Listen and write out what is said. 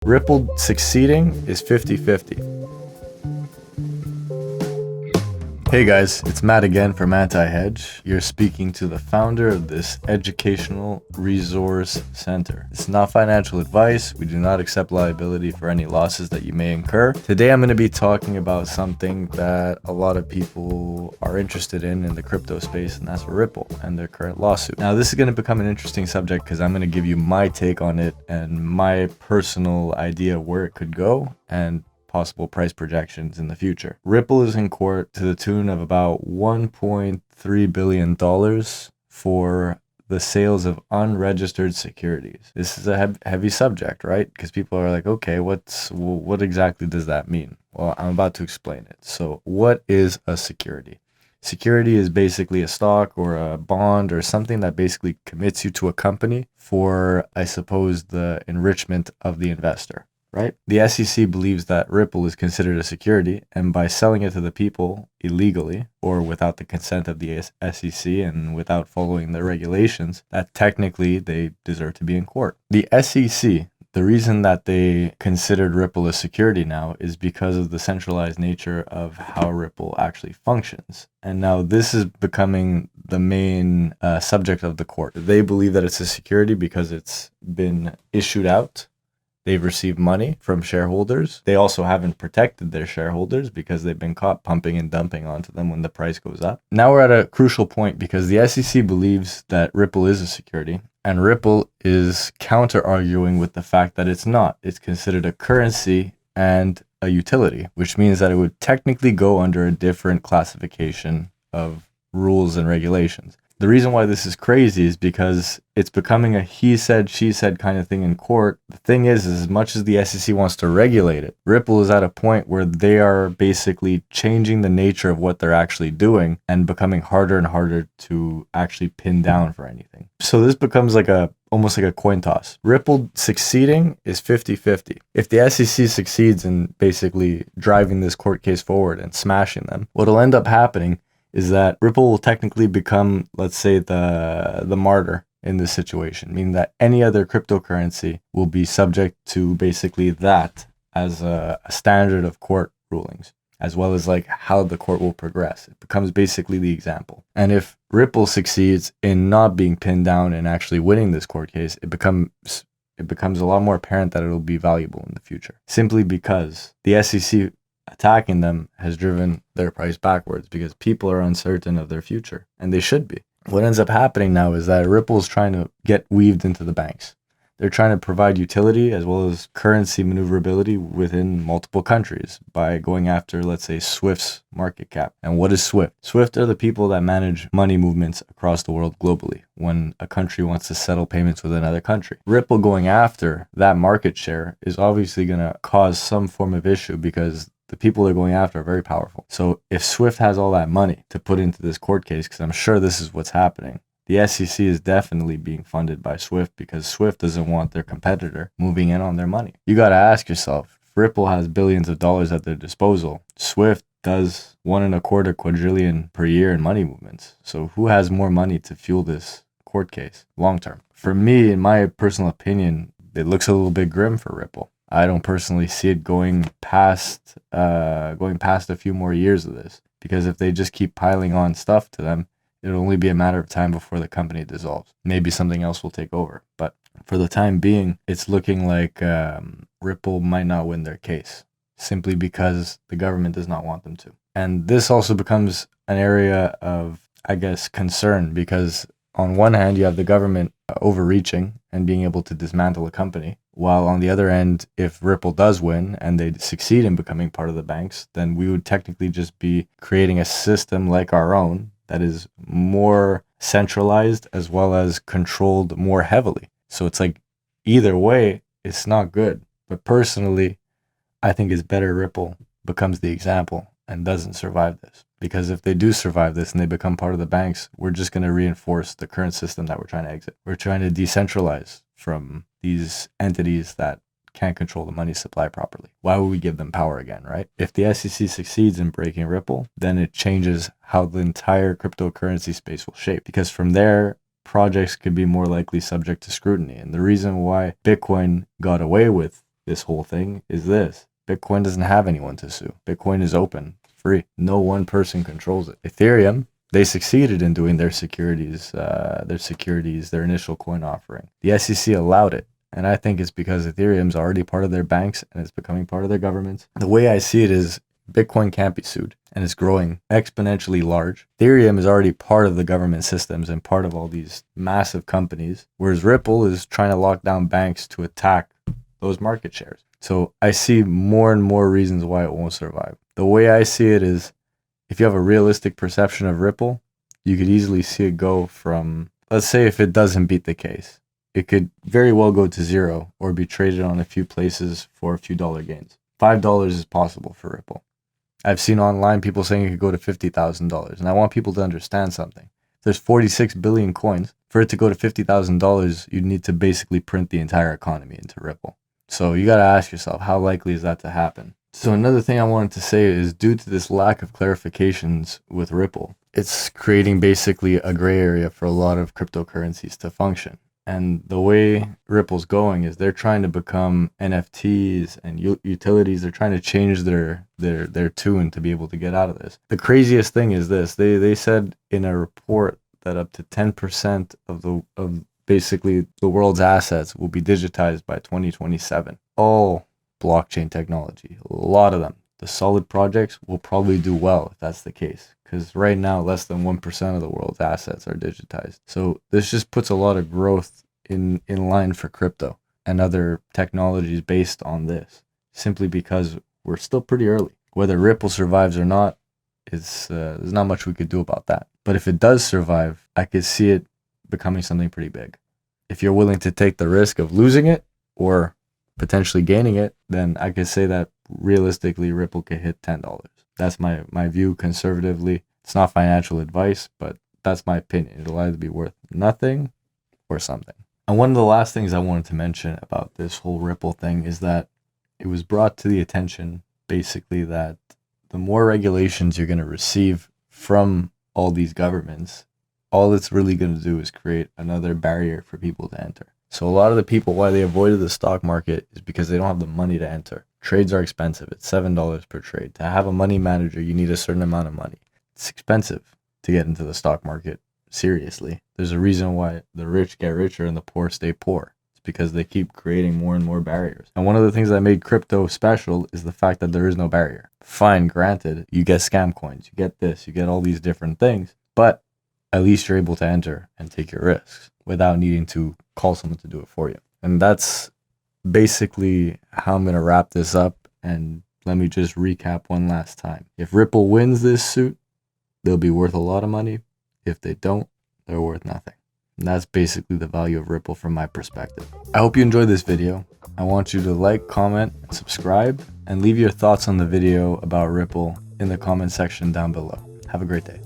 Ripple succeeding is 50-50. Hey guys, it's Matt again from Anti Hedge. You're speaking to the founder of this educational resource center. It's not financial advice. We do not accept liability for any losses that you may incur. Today I'm going to be talking about something that a lot of people are interested in the crypto space, and that's Ripple and their current lawsuit. Now this is going to become an interesting subject because I'm going to give you my take on it and my personal idea where it could go and possible price projections in the future. Ripple is in court to the tune of about $1.3 billion for the sales of unregistered securities. This is a heavy subject, right? Because people are like, okay, what exactly does that mean? Well, I'm about to explain it. So what is a security? Security is basically a stock or a bond or something that basically commits you to a company for, I suppose, the enrichment of the investor. Right? The SEC believes that Ripple is considered a security, and by selling it to the people illegally or without the consent of the SEC and without following the regulations, that technically they deserve to be in court. The SEC, the reason that they considered Ripple a security now is because of the centralized nature of how Ripple actually functions. And now this is becoming the main subject of the court. They believe that it's a security because it's been issued out. They've received money from shareholders. They also haven't protected their shareholders because they've been caught pumping and dumping onto them when the price goes up. Now we're at a crucial point because the SEC believes that Ripple is a security, and Ripple is counter-arguing with the fact that it's not. It's considered a currency and a utility, which means that it would technically go under a different classification of rules and regulations. The reason why this is crazy is because it's becoming a he said, she said kind of thing in court. The thing is as much as the SEC wants to regulate it, Ripple is at a point where they are basically changing the nature of what they're actually doing and becoming harder and harder to actually pin down for anything. So this becomes almost like a coin toss. Ripple succeeding is 50-50. If the SEC succeeds in basically driving this court case forward and smashing them, what'll end up happening is that Ripple will technically become, let's say, the martyr in this situation, meaning that any other cryptocurrency will be subject to basically that as a standard of court rulings, as well as like how the court will progress. It becomes basically the example. And if Ripple succeeds in not being pinned down and actually winning this court case, it becomes a lot more apparent that it will be valuable in the future, simply because the SEC attacking them has driven their price backwards because people are uncertain of their future, and they should be. What ends up happening now is that Ripple is trying to get weaved into the banks. They're trying to provide utility as well as currency maneuverability within multiple countries by going after, let's say, Swift's market cap. And what is Swift? Swift are the people that manage money movements across the world globally when a country wants to settle payments with another country. Ripple going after that market share is obviously going to cause some form of issue because the people they're going after are very powerful. So if Swift has all that money to put into this court case, because I'm sure this is what's happening, the SEC is definitely being funded by Swift because Swift doesn't want their competitor moving in on their money. You got to ask yourself, if Ripple has billions of dollars at their disposal, Swift does 1.25 quadrillion per year in money movements. So who has more money to fuel this court case long term? For me, in my personal opinion, it looks a little bit grim for Ripple. I don't personally see it going past a few more years of this, because if they just keep piling on stuff to them, it'll only be a matter of time before the company dissolves. Maybe something else will take over, but for the time being, it's looking like Ripple might not win their case simply because the government does not want them to. And this also becomes an area of, I guess, concern because on one hand, you have the government overreaching and being able to dismantle a company, while on the other end, if Ripple does win and they succeed in becoming part of the banks, then we would technically just be creating a system like our own that is more centralized as well as controlled more heavily. So it's like either way, it's not good. But personally, I think it's better Ripple becomes the example and doesn't survive this. Because if they do survive this and they become part of the banks, we're just going to reinforce the current system that we're trying to exit. We're trying to decentralize from these entities that can't control the money supply properly. Why would we give them power again, right? If the SEC succeeds in breaking Ripple, then it changes how the entire cryptocurrency space will shape. Because from there, projects could be more likely subject to scrutiny. And the reason why Bitcoin got away with this whole thing is this. Bitcoin doesn't have anyone to sue. Bitcoin is open, free. No one person controls it. Ethereum, they succeeded in doing their initial coin offering. The SEC allowed it. And I think it's because Ethereum's already part of their banks and it's becoming part of their governments. The way I see it is Bitcoin can't be sued and it's growing exponentially large. Ethereum is already part of the government systems and part of all these massive companies, whereas Ripple is trying to lock down banks to attack those market shares. So I see more and more reasons why it won't survive. The way I see it is, if you have a realistic perception of Ripple, you could easily see it go from, let's say if it doesn't beat the case, it could very well go to zero or be traded on a few places for a few dollar gains. $5 is possible for Ripple. I've seen online people saying it could go to $50,000. And I want people to understand something. There's 46 billion coins. For it to go to $50,000, you'd need to basically print the entire economy into Ripple. So you got to ask yourself, how likely is that to happen? So another thing I wanted to say is, due to this lack of clarifications with Ripple, it's creating basically a gray area for a lot of cryptocurrencies to function. And the way Ripple's going is they're trying to become NFTs and utilities. They're trying to change their tune to be able to get out of this. The craziest thing is this. They said in a report that up to 10% of basically the world's assets will be digitized by 2027. All blockchain technology, a lot of them. The solid projects will probably do well if that's the case, because right now less than 1% of the world's assets are digitized. So this just puts a lot of growth in line for crypto and other technologies based on this, simply because we're still pretty early. Whether Ripple survives or not, there's not much we could do about that. But if it does survive, I could see it becoming something pretty big. If you're willing to take the risk of losing it or potentially gaining it, then I could say that realistically Ripple could hit $10. That's my view conservatively. It's not financial advice, but that's my opinion. It'll either be worth nothing or something. And one of the last things I wanted to mention about this whole Ripple thing is that it was brought to the attention basically that the more regulations you're going to receive from all these governments, all it's really going to do is create another barrier for people to enter. So a lot of the people, why they avoided the stock market is because they don't have the money to enter. Trades are expensive. It's $7 per trade. To have a money manager, you need a certain amount of money. It's expensive to get into the stock market. Seriously. There's a reason why the rich get richer and the poor stay poor. It's because they keep creating more and more barriers. And one of the things that made crypto special is the fact that there is no barrier. Fine, granted, you get scam coins, you get this, you get all these different things, but at least you're able to enter and take your risks without needing to call someone to do it for you. And that's basically how I'm going to wrap this up. And let me just recap one last time. If Ripple wins this suit, they'll be worth a lot of money. If they don't, they're worth nothing. And that's basically the value of Ripple from my perspective. I hope you enjoyed this video. I want you to like, comment, and subscribe, and leave your thoughts on the video about Ripple in the comment section down below. Have a great day.